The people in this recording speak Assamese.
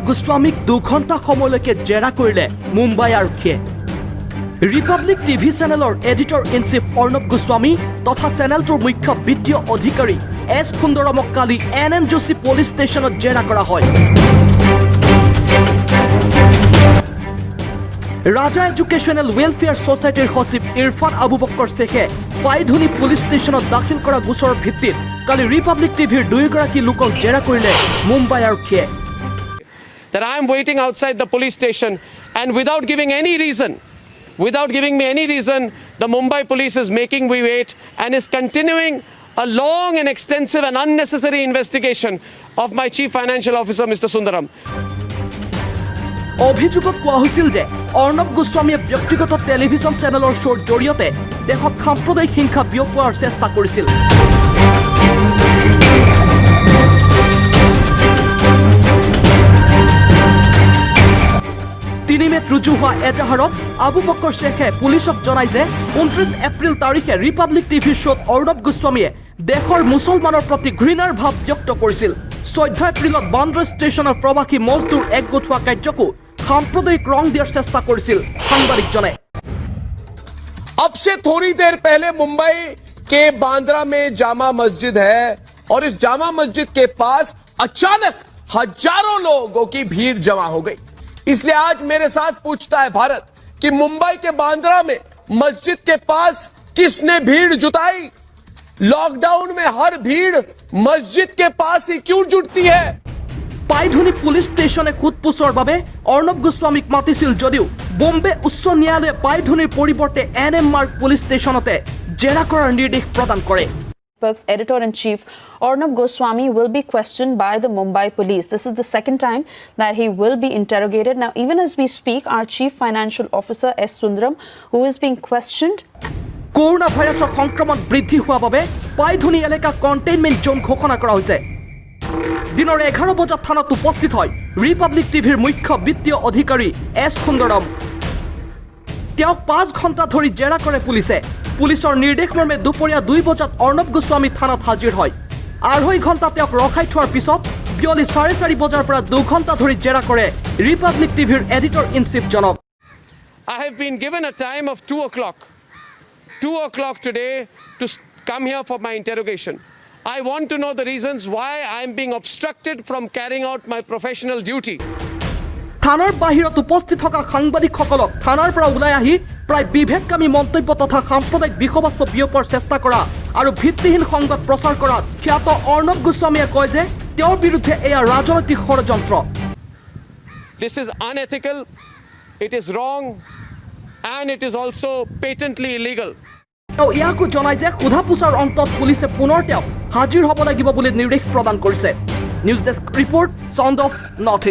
গোস্বামীক 2 ঘণ্টা সময়লৈকে জেৰা কৰিলে মুম্বাই আৰক্ষীয়ে। ৰিপাব্লিক টিভি চেনেলৰ editor in chief Arnab Goswami তথা চেনেলটোৰ মুখ্য বিত্তীয় অধিকাৰী এছ সুন্দৰমক কালি NN যোশী পুলিচ ষ্টেচনত জেৰা কৰা হয়। ৰাজা এডুকেশ্যনেল ৱেলফেয়াৰ ছ'চাইটিৰ সচিব ইৰফান আবু বক্কৰ শ্বেখে পাইধুনী পুলিচ ষ্টেচনত দাখিল কৰা গোচৰৰ ভিত্তিত কালি ৰিপাব্লিক টিভিৰ 2 গৰাকী লোকক জেৰা কৰিলে মুম্বাই আৰক্ষীয়ে। That I am waiting outside the police station and without giving me any reason, the Mumbai police is making me wait and is continuing a long and extensive and unnecessary investigation of my Chief Financial Officer, Mr. Sundaram. অভিযোগত কোৱা হৈছিল যে অৰ্ণৱ গোস্বামীয়ে ব্যক্তিগত টেলিভিছন চেনেলৰ শ্ব'ৰ জৰিয়তে দেশত সাম্প্ৰদায়িক হিংসা বিয়পোৱাৰ চেষ্টা কৰিছিল। 3 মে'ত ৰুজু হোৱা এজাহাৰত আবু বক্কৰ শ্বেখে পুলিচক জনায় যে 29 এপ্ৰিল তাৰিখে ৰিপাব্লিক টিভিৰ শ্ব'ত অৰ্ণৱ গোস্বামীয়ে দেশৰ মুছলমানৰ প্ৰতি ঘৃণাৰ ভাৱ ব্যক্ত কৰিছিল। 14 এপ্ৰিলত বান্দ্ৰা ষ্টেচনৰ প্ৰৱাসী মজদুৰ একগোট হোৱা কাৰ্যকো সাম্প্ৰদায়িক ৰং দিয়াৰ চেষ্টা কৰিছিল সাংবাদিকজনে। अब से थोड़ी देर पहले मुंबई के बांद्रा में जामा मस्जिद है और इस जामा मस्जिद के पास अचानक हजारों लोगों की भीड़ जमा हो गई। इसलिए आज मेरे साथ पूछता है भारत कि मुंबई के बांद्रा में मस्जिद के पास किसने भीड़ जुटाई? लॉकडाउन में हर भीड़ मस्जिद के पास ही क्यों जुटती है? পাইধুনী পুলিচ ষ্টেচনে খুদপুছৰ বাবে অৰ্ণৱ গোস্বামীক মাতিছিল যদিও বম্বে উচ্চ ন্যায়ালয়ে পাইধুনীৰ পৰিৱৰ্তে NM মাৰ্গ পুলিচ ষ্টেচনতে জেৰা কৰাৰ নিৰ্দেশ প্ৰদান কৰে। Editor-in-Chief Arnab Goswami will be questioned by the Mumbai police. This is the second time that he will be interrogated. Now, even as we speak, our Chief Financial Officer S. Sundaram, who is being questioned. Corona ভাইৰাছৰ সংক্ৰমণ বৃদ্ধি হোৱাৰ বাবে পাইধুনী এলেকা কণ্টেইনমেণ্ট জোন ঘোষণা কৰা হৈছে। দিনৰ 11 বজাত থানাত উপস্থিত হয় ৰিপাব্লিক টিভিৰ মুখ্য বিত্তীয় অধিকাৰী এছ সুন্দৰম। তেওঁক 5 ঘণ্টা ধৰি জেৰা কৰে পুলিচে। পুলিচৰ নিৰ্দেশ মৰ্মে দুপৰীয়া 2 বজাত অৰ্ণৱ গোস্বামী থানাত হাজিৰ হয়। 2.5 ঘণ্টা তেওঁক ৰখাই থোৱাৰ পিছত বিয়লি 4:30 বজাৰ পৰা 2 ঘণ্টা ধৰি জেৰা কৰে ৰিপাব্লিক টিভিৰ এডিটৰ ইন চিফজনক। I have been given a time of 2 o'clock. 2 o'clock today to come here for my interrogation. I want to know the reasons why I am being obstructed from carrying out my professional duty. থানাৰ বাহিৰত উপস্থিত থকা সাংবাদিকসকলক থানাৰ পৰা ওলাই আহি প্ৰায় বিভেদকামী মন্তব্য তথা সাম্প্ৰদায়িক বিষবস্ত বিয়পোৱাৰ চেষ্টা কৰা আৰু ভিত্তিহীন সংবাদ প্ৰচাৰ কৰাত খ্যাত অৰ্ণৱ গোস্বামীয়ে কয় যে তেওঁৰ বিৰুদ্ধে এয়া ৰাজনৈতিক ষড়যন্ত্ৰ। This is unethical, it is wrong, and it is also patently illegal. তেওঁ ইয়াকো জনায় যে সোধাপোছাৰ অন্তত পুলিচে পুনৰ তেওঁক হাজিৰ হ'ব লাগিব বুলি নিৰ্দেশ প্ৰদান কৰিছে। News desk report, sound of north east.